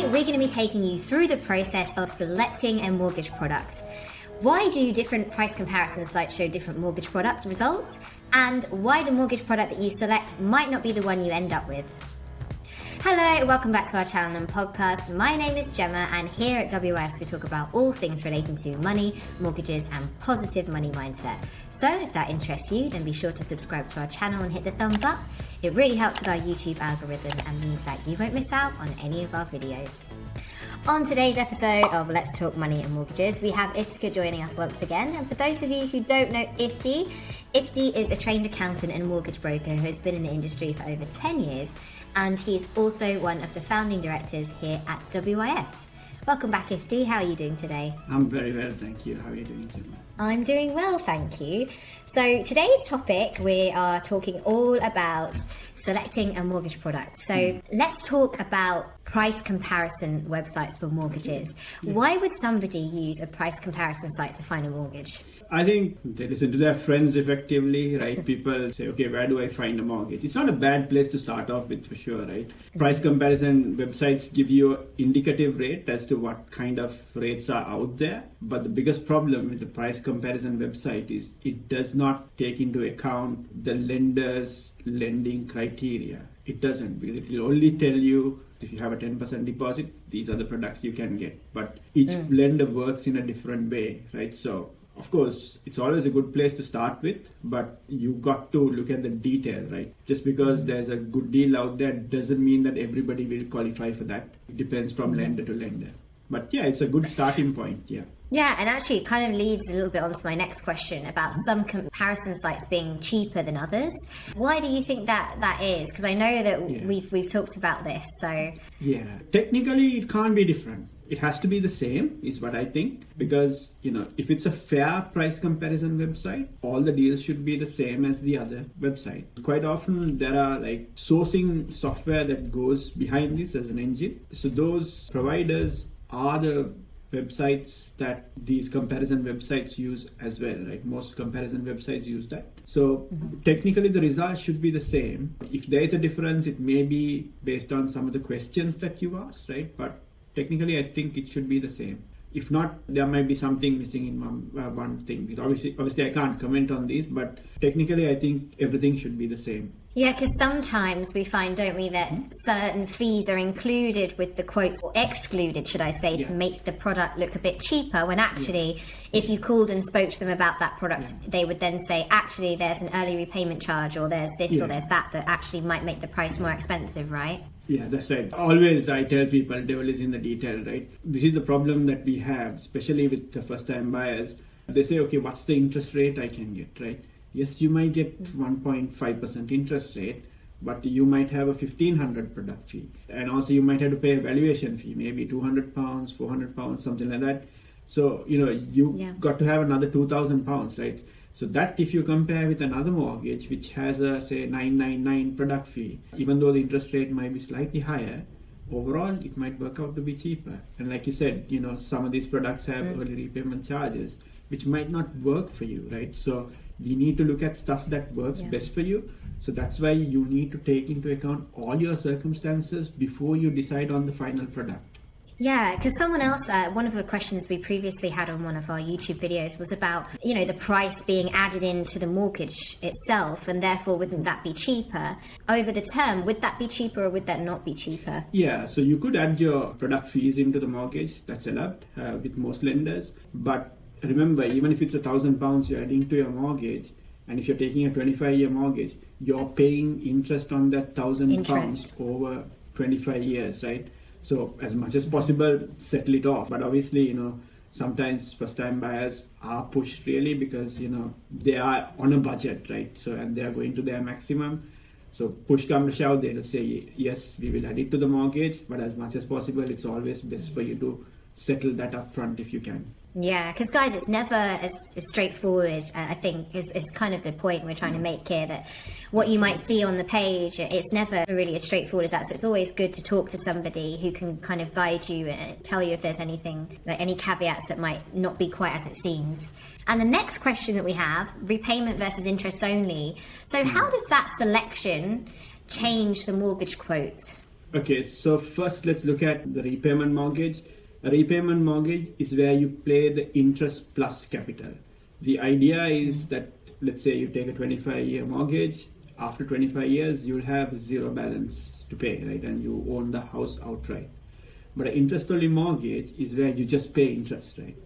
Today, we're going to be taking you through the process of selecting a mortgage product. Why do different price comparison sites show different mortgage product results? And why the mortgage product that you select might not be the one you end up with. Hello, welcome back to our channel and podcast. My name is Gemma, and here at WIS we talk about all things relating to money, mortgages and positive money mindset. So if that interests you, then be sure to subscribe to our channel and hit the thumbs up. It really helps with our YouTube algorithm and means that you won't miss out on any of our videos. On today's episode of Let's Talk Money and Mortgages, we have Iftika joining us once again. And for those of you who don't know Ifti is a trained accountant and mortgage broker who has been in the industry for over 10 years. And he's also one of the founding directors here at WIS. Welcome back, Ifti. How are you doing today? I'm very well, thank you. How are you doing, Gemma? I'm doing well, thank you. So today's topic, we are talking all about selecting a mortgage product. So let's talk about price comparison websites for mortgages. Why would somebody use a price comparison site to find a mortgage? I think they listen to their friends effectively, right? People say, okay, where do I find a mortgage? It's not a bad place to start off with for sure, right? Price comparison websites give you an indicative rate as to what kind of rates are out there. But the biggest problem with the price comparison website is it does not take into account the lender's lending criteria. It doesn't, because it will only tell you if you have a 10% deposit, these are the products you can get. But each lender works in a different way, right? So of course, it's always a good place to start with, but you've got to look at the detail, right? Just because there's a good deal out there doesn't mean that everybody will qualify for that. It depends from lender to lender. But yeah, it's a good starting point, yeah. Yeah, and actually it kind of leads a little bit on to my next question about some comparison sites being cheaper than others. Why do you think that is? Because I know that we've talked about this, so... Yeah, technically it can't be different. It has to be the same, is what I think, because, if it's a fair price comparison website, all the deals should be the same as the other website. Quite often there are like sourcing software that goes behind this as an engine. So those providers are the websites that these comparison websites use as well, right? Most comparison websites use that. So technically the results should be the same. If there is a difference, it may be based on some of the questions that you asked, right? But technically, I think it should be the same. If not, there might be something missing in one thing. Because obviously, I can't comment on these, but technically, I think everything should be the same. Yeah, because sometimes we find, don't we, that certain fees are included with the quotes, or excluded, should I say, to make the product look a bit cheaper, when actually, if you called and spoke to them about that product, they would then say, actually, there's an early repayment charge, or there's this or there's that actually might make the price more expensive, right? Yeah, that's right. Always I tell people, devil is in the detail, right? This is the problem that we have, especially with the first-time buyers. They say, okay, what's the interest rate I can get, right? Yes, you might get 1.5% interest rate, but you might have a 1,500 product fee. And also you might have to pay a valuation fee, maybe £200, £400, something like that. So, you got to have another £2,000, right? So that if you compare with another mortgage, which has a, say, 999 product fee, even though the interest rate might be slightly higher, overall it might work out to be cheaper. And like you said, some of these products have early repayment charges, which might not work for you, right? So you need to look at stuff that works best for you. So that's why you need to take into account all your circumstances before you decide on the final product. Yeah, because someone else, one of the questions we previously had on one of our YouTube videos was about, the price being added into the mortgage itself, and therefore wouldn't that be cheaper? Over the term, would that be cheaper or would that not be cheaper? Yeah, so you could add your product fees into the mortgage. That's allowed with most lenders. But remember, even if it's £1,000 you're adding to your mortgage, and if you're taking a 25-year mortgage, you're paying interest on that £1,000 over 25 years, right? So as much as possible, settle it off. But obviously, sometimes first-time buyers are pushed really because, they are on a budget, right? So, and they are going to their maximum. So push come to shove, they'll say, yes, we will add it to the mortgage. But as much as possible, it's always best for you to settle that up front if you can. Yeah, because guys, it's never as straightforward, I think, is kind of the point we're trying to make here, that what you might see on the page, it's never really as straightforward as that. So it's always good to talk to somebody who can kind of guide you and tell you if there's anything, like any caveats that might not be quite as it seems. And the next question that we have, repayment versus interest only. So how does that selection change the mortgage quote? Okay, so first let's look at the repayment mortgage. A repayment mortgage is where you pay the interest plus capital. The idea is that, let's say you take a 25-year mortgage. After 25 years, you'll have zero balance to pay, right? And you own the house outright. But an interest-only mortgage is where you just pay interest, right?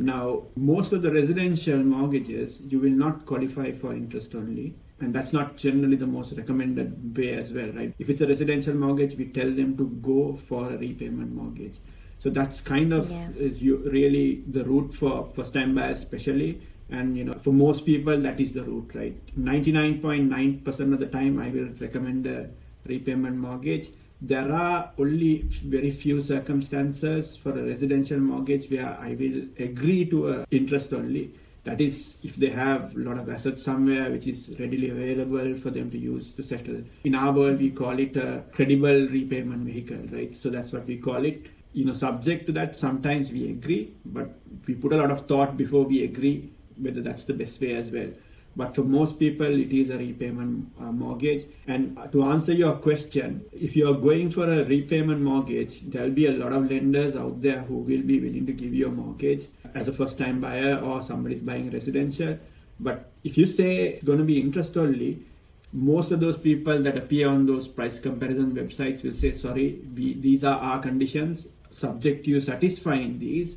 Now, most of the residential mortgages, you will not qualify for interest only. And that's not generally the most recommended way as well, right? If it's a residential mortgage, we tell them to go for a repayment mortgage. So that's kind of really the route for first-time buyers especially. And for most people, that is the route, right? 99.9% of the time, I will recommend a repayment mortgage. There are only very few circumstances for a residential mortgage where I will agree to a interest only. That is, if they have a lot of assets somewhere which is readily available for them to use to settle. In our world, we call it a credible repayment vehicle, right? So that's what we call it. Subject to that, sometimes we agree, but we put a lot of thought before we agree whether that's the best way as well. But for most people, it is a repayment mortgage. And to answer your question, if you are going for a repayment mortgage, there'll be a lot of lenders out there who will be willing to give you a mortgage as a first-time buyer or somebody's buying residential. But if you say it's going to be interest only, most of those people that appear on those price comparison websites will say, sorry, these are our conditions. Subject to you satisfying these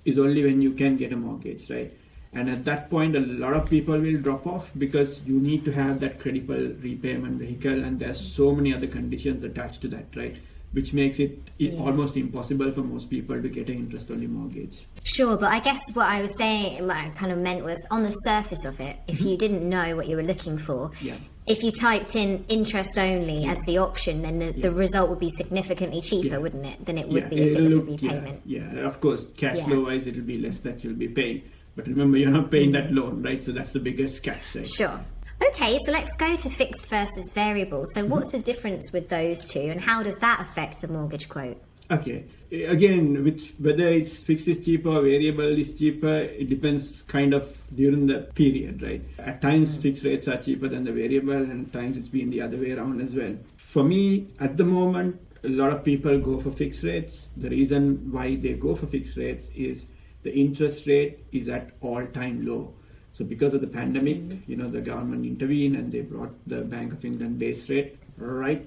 is only when you can get a mortgage, right? And at that point, a lot of people will drop off because you need to have that credible repayment vehicle, and there's so many other conditions attached to that, right? Which makes it almost impossible for most people to get an interest-only mortgage. Sure, but I guess what I was saying, what I kind of meant was, on the surface of it, if you didn't know what you were looking for, if you typed in interest only as the option, then the result would be significantly cheaper, wouldn't it, than it would be if it was a repayment? Yeah, of course, cash flow-wise, it'll be less that you'll be paying. But remember, you're not paying that loan, right? So that's the biggest catch, right? Sure. Okay, so let's go to fixed versus variable. So what's the difference with those two, and how does that affect the mortgage quote? Okay. Again, whether it's fixed is cheaper or variable is cheaper, it depends kind of during the period, right? At times, fixed rates are cheaper than the variable, and at times it's been the other way around as well. For me, at the moment, a lot of people go for fixed rates. The reason why they go for fixed rates is the interest rate is at all-time low. So because of the pandemic, the government intervened and they brought the Bank of England base rate right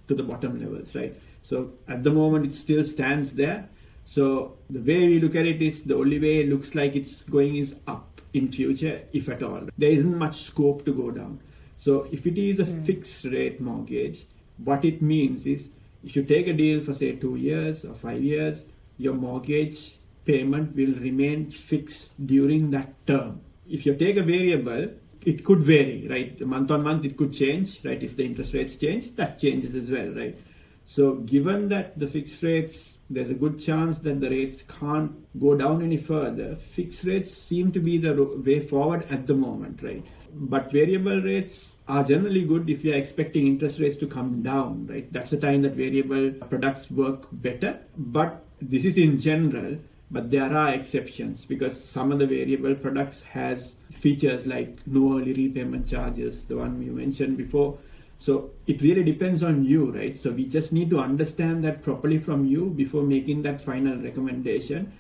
to the bottom levels, right? So at the moment, it still stands there. So the way we look at it is the only way it looks like it's going is up in future, if at all. There isn't much scope to go down. So if it is a fixed rate mortgage, what it means is if you take a deal for say 2 years or 5 years, your mortgage payment will remain fixed during that term. If you take a variable, it could vary, right? Month on month, it could change, right? If the interest rates change, that changes as well, right? So given that the fixed rates, there's a good chance that the rates can't go down any further, fixed rates seem to be the way forward at the moment, right? But variable rates are generally good if you're expecting interest rates to come down, right? That's the time that variable products work better. But this is in general. But there are exceptions because some of the variable products has features like no early repayment charges, the one you mentioned before. So it really depends on you, right? So we just need to understand that properly from you before making that final recommendation.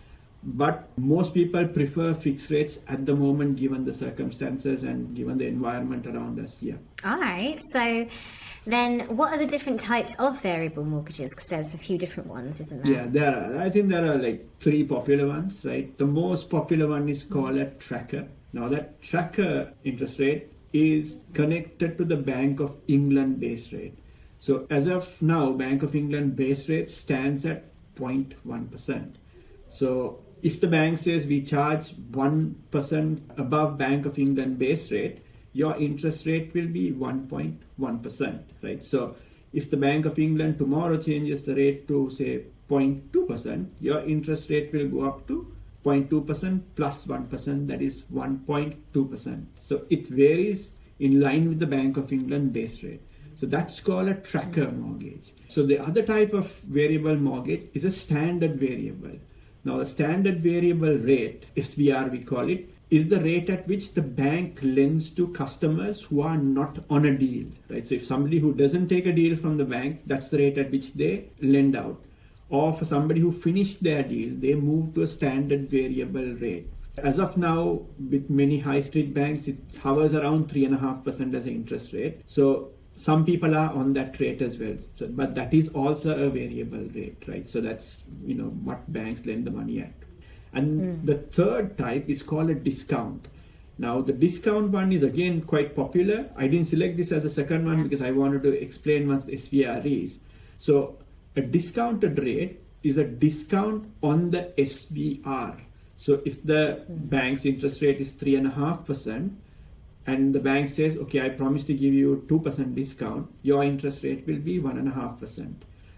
But most people prefer fixed rates at the moment given the circumstances and given the environment around us. Yeah. All right. So then what are the different types of variable mortgages? Because there's a few different ones, isn't there? Yeah, there are. I think there are like 3 popular ones, right? The most popular one is called a tracker. Now that tracker interest rate is connected to the Bank of England base rate. So as of now, Bank of England base rate stands at 0.1%. So if the bank says we charge 1% above Bank of England base rate, your interest rate will be 1.1%, right? So if the Bank of England tomorrow changes the rate to say 0.2%, your interest rate will go up to 0.2% plus 1%, that is 1.2%. So it varies in line with the Bank of England base rate. So that's called a tracker mortgage. So the other type of variable mortgage is a standard variable. Now the standard variable rate, SVR we call it, is the rate at which the bank lends to customers who are not on a deal, right? So if somebody who doesn't take a deal from the bank, that's the rate at which they lend out. Or for somebody who finished their deal, they move to a standard variable rate. As of now, with many high street banks, it hovers around 3.5% as an interest rate. So some people are on that rate as well. So, but that is also a variable rate, right? So that's, what banks lend the money at. And the third type is called a discount. Now, the discount one is again quite popular. I didn't select this as a second one because I wanted to explain what SVR is. So a discounted rate is a discount on the SVR. So if the bank's interest rate is 3.5%, and the bank says, okay, I promise to give you 2% discount, your interest rate will be 1.5%.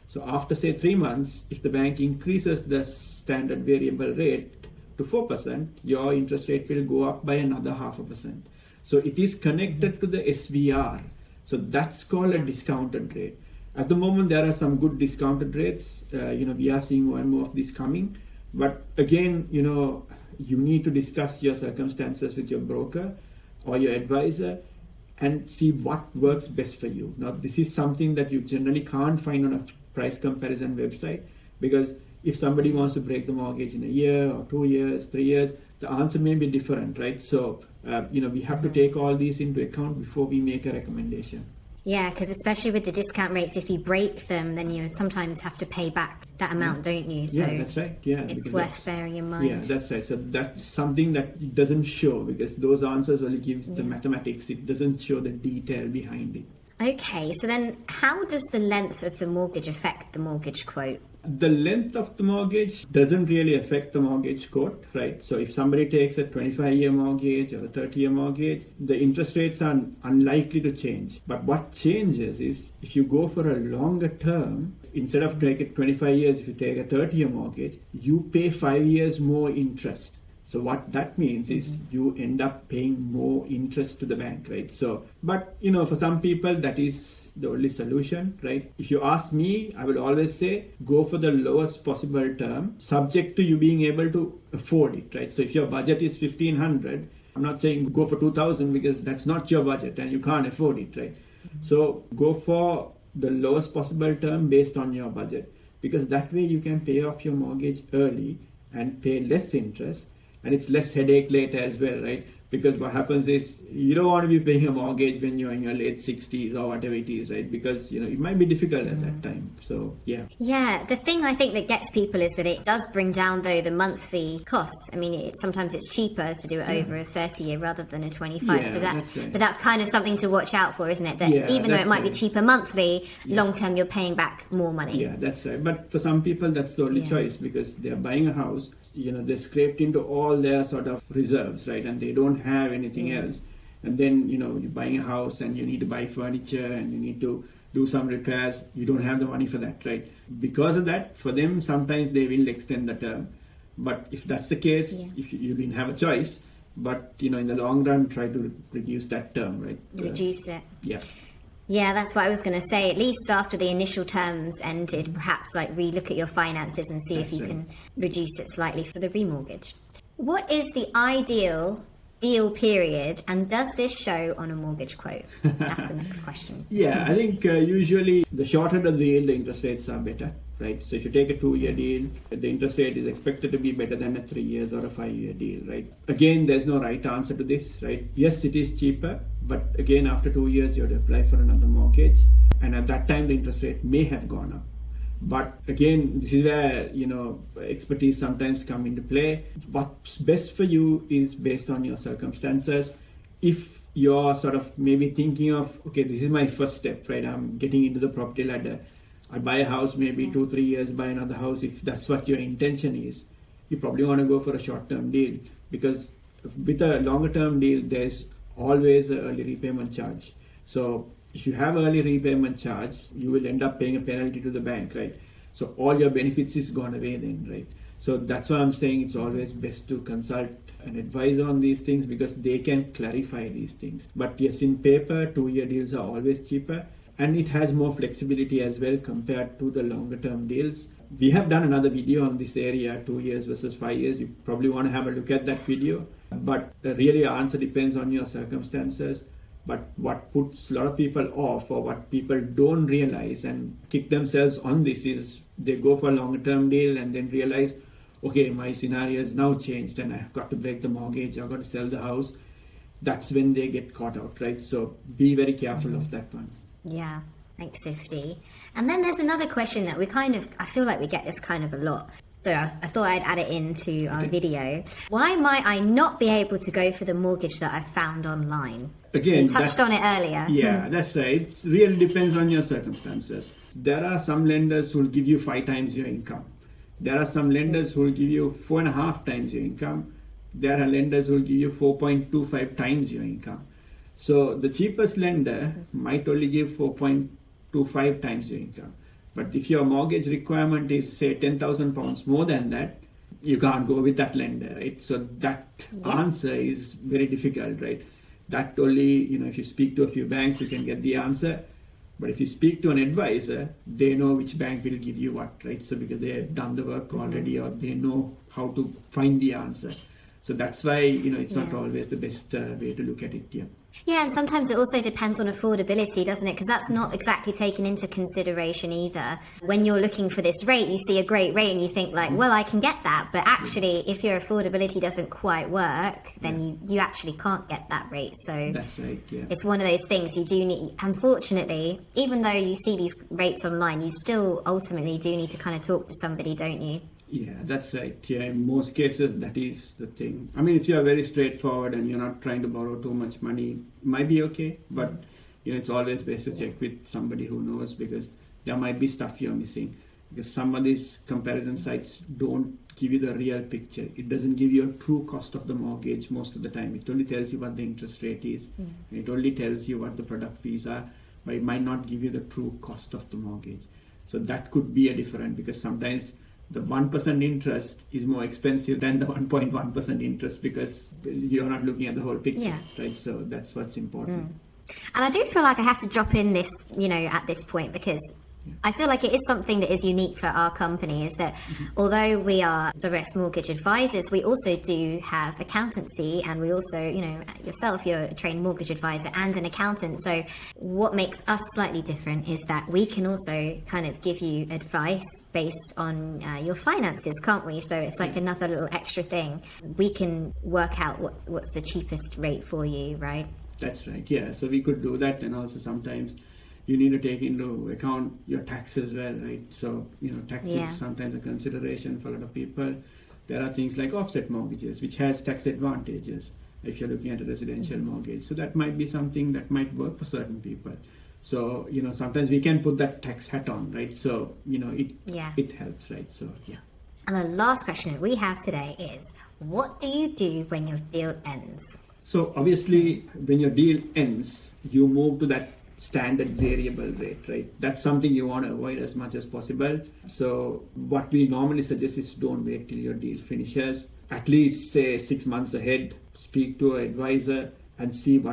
So after say 3 months, if the bank increases the standard variable rate to 4%, your interest rate will go up by another 0.5%. So it is connected to the SVR. So that's called a discounted rate. At the moment, there are some good discounted rates. We are seeing more and more of this coming. But again, you need to discuss your circumstances with your broker or your advisor and see what works best for you. Now, this is something that you generally can't find on a price comparison website, because if somebody wants to break the mortgage in a year or 2 years, 3 years, the answer may be different, right? So, we have to take all these into account before we make a recommendation. Yeah, because especially with the discount rates, if you break them, then you sometimes have to pay back that amount, don't you? So yeah, that's right. Yeah, it's worth bearing in mind. Yeah, that's right. So that's something that it doesn't show, because those answers only give the mathematics. It doesn't show the detail behind it. Okay, so then how does the length of the mortgage affect the mortgage quote? The length of the mortgage doesn't really affect the mortgage quote, right? So if somebody takes a 25-year mortgage or a 30-year mortgage, the interest rates are unlikely to change. But what changes is if you go for a longer term, instead of taking 25 years, if you take a 30-year mortgage, you pay 5 years more interest. So what that means is you end up paying more interest to the bank, right? So, but for some people that is the only solution, right? If you ask me, I will always say go for the lowest possible term, subject to you being able to afford it, right? So if your budget is 1,500, I'm not saying go for 2,000 because that's not your budget and you can't afford it, right? So go for the lowest possible term based on your budget, because that way you can pay off your mortgage early and pay less interest, and it's less headache later as well, right? Because what happens is you don't want to be paying a mortgage when you're in your late 60s or whatever it is, right? Because, it might be difficult at that time. So, yeah. Yeah, the thing I think that gets people is that it does bring down, though, the monthly costs. I mean, sometimes it's cheaper to do it over a 30-year rather than a 25. Yeah, so that's right. But that's kind of something to watch out for, isn't it? That even though it might be cheaper monthly, long-term you're paying back more money. Yeah, that's right. But for some people, that's the only choice, because they're buying a house. They scraped into all their sort of reserves, right? And they don't have anything else. And then, you're buying a house and you need to buy furniture and you need to do some repairs. You don't have the money for that, right? Because of that, for them, sometimes they will extend the term. But if that's the case, if you didn't have a choice, but, in the long run, try to reduce that term, right? Reduce it. Yeah. Yeah, that's what I was going to say. At least after the initial terms ended, perhaps relook at your finances and see if you can reduce it slightly for the remortgage. What is the ideal deal period, and does this show on a mortgage quote? That's the next question. Yeah, I think usually the shorter the deal, the interest rates are better, right? So if you take a 2-year deal, the interest rate is expected to be better than a 3 years or a 5-year deal, right? Again, there's no right answer to this, right? Yes, it is cheaper, but again, after 2 years, you have to apply for another mortgage, and at that time, the interest rate may have gone up. But again, this is where, expertise sometimes come into play. What's best for you is based on your circumstances. If you're sort of maybe thinking of, okay, this is my first step, right? I'm getting into the property ladder. I'll buy a house, maybe 2-3 years, buy another house. If that's what your intention is, you probably want to go for a short-term deal, because with a longer-term deal, there's always an early repayment charge. So if you have early repayment charge, you will end up paying a penalty to the bank, right? So all your benefits is gone away then, right? So that's why I'm saying it's always best to consult an advisor on these things, because they can clarify these things. But yes, in paper, 2-year deals are always cheaper, and it has more flexibility as well compared to the longer term deals. We have done another video on this area, 2 years versus 5 years. You probably want to have a look at that video. But really, your answer depends on your circumstances. But what puts a lot of people off, or what people don't realize and kick themselves on this, is they go for a longer term deal and then realize, okay, my scenario has now changed and I've got to break the mortgage, I've got to sell the house. That's when they get caught out, right? So be very careful of that one. Yeah. Thanks, Sifty. And then there's another question that I feel like we get this kind of a lot. So I thought I'd add it into our video. Why might I not be able to go for the mortgage that I found online? Again, you touched on it earlier. Yeah, that's right. It really depends on your circumstances. There are some lenders who will give you 5 times your income. There are some lenders who will give you 4.5 times your income. There are lenders who will give you 4.25 times your income. So the cheapest lender might only give 4.25 times your income. But if your mortgage requirement is, say, £10,000 more than that, you can't go with that lender, right? So that answer is very difficult, right? That only, if you speak to a few banks, you can get the answer. But if you speak to an advisor, they know which bank will give you what, right? So because they have done the work already, or they know how to find the answer. So that's why, it's not always the best way to look at it, Yeah, and sometimes it also depends on affordability, doesn't it? Because that's not exactly taken into consideration either. When you're looking for this rate, you see a great rate and you think like, well, I can get that. But actually, if your affordability doesn't quite work, then you actually can't get that rate. So that's right, it's one of those things you do need. Unfortunately, even though you see these rates online, you still ultimately do need to kind of talk to somebody, don't you? Yeah, that's right. Yeah, in most cases, that is the thing. I mean, if you are very straightforward and you're not trying to borrow too much money, it might be okay. But, it's always best to check with somebody who knows, because there might be stuff you're missing. Because some of these comparison sites don't give you the real picture. It doesn't give you a true cost of the mortgage most of the time. It only tells you what the interest rate is. And it only tells you what the product fees are. But it might not give you the true cost of the mortgage. So that could be a difference, because sometimes the 1% interest is more expensive than the 1.1% interest, because you're not looking at the whole picture, right? So that's what's important. And I do feel like I have to drop in this, at this point, because I feel like it is something that is unique for our company, is that although we are direct mortgage advisors, we also do have accountancy, and we also, yourself, you're a trained mortgage advisor and an accountant. So what makes us slightly different is that we can also kind of give you advice based on your finances, can't we? So it's like another little extra thing. We can work out what's the cheapest rate for you, right? That's right, yeah. So we could do that, and also sometimes you need to take into account your tax as well, right? So, tax is sometimes a consideration for a lot of people. There are things like offset mortgages, which has tax advantages if you're looking at a residential mortgage. So that might be something that might work for certain people. So, sometimes we can put that tax hat on, right? So, it helps, right? So, yeah. And the last question that we have today is, what do you do when your deal ends? So, obviously, when your deal ends, you move to that standard variable rate, right? That's something you want to avoid as much as possible. So what we normally suggest is don't wait till your deal finishes. At least say 6 months ahead, speak to an advisor and see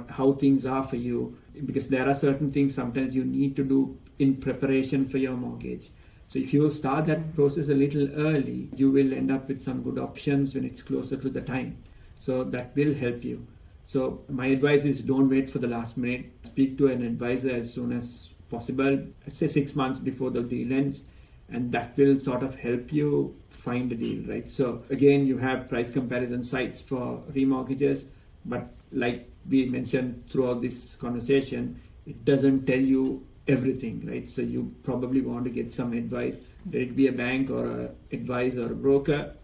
how things are for you, because there are certain things sometimes you need to do in preparation for your mortgage. So if you start that process a little early, you will end up with some good options when it's closer to the time. So that will help you. So my advice is don't wait for the last minute. Speak to an advisor as soon as possible, say 6 months before the deal ends, and that will sort of help you find a deal, right? So again, you have price comparison sites for remortgages, but like we mentioned throughout this conversation, it doesn't tell you everything, right? So you probably want to get some advice. Whether it be a bank or an advisor or a broker,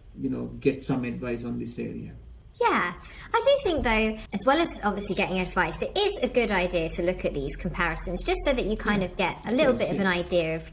get some advice on this area. Yeah, I do think though, as well as obviously getting advice, it is a good idea to look at these comparisons just so that you kind of get a little bit of an idea of,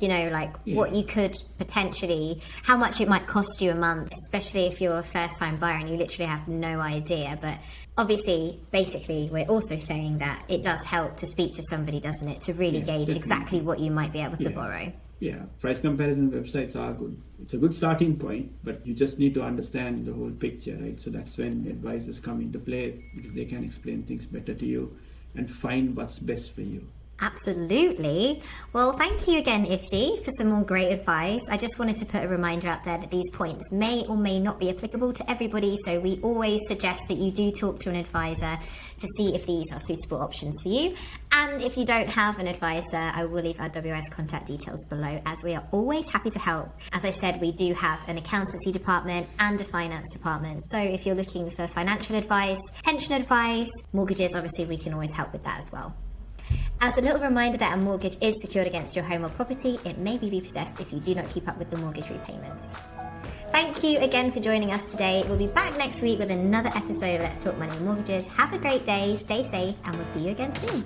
what you could potentially, how much it might cost you a month, especially if you're a first time buyer and you literally have no idea. But obviously, basically, we're also saying that it does help to speak to somebody, doesn't it, to really gauge exactly what you might be able to borrow. Yeah, price comparison websites are good. It's a good starting point, but you just need to understand the whole picture, right? So that's when advisors come into play, because they can explain things better to you and find what's best for you. Absolutely. Well, thank you again, Ifti, for some more great advice. I just wanted to put a reminder out there that these points may or may not be applicable to everybody, so we always suggest that you do talk to an advisor to see if these are suitable options for you. And if you don't have an advisor, I will leave our WRS contact details below, as we are always happy to help. As I said, we do have an accountancy department and a finance department, so if you're looking for financial advice, pension advice, mortgages, obviously we can always help with that as well. As a little reminder that a mortgage is secured against your home or property, it may be repossessed if you do not keep up with the mortgage repayments. Thank you again for joining us today. We'll be back next week with another episode of Let's Talk Money and Mortgages. Have a great day, stay safe, and we'll see you again soon.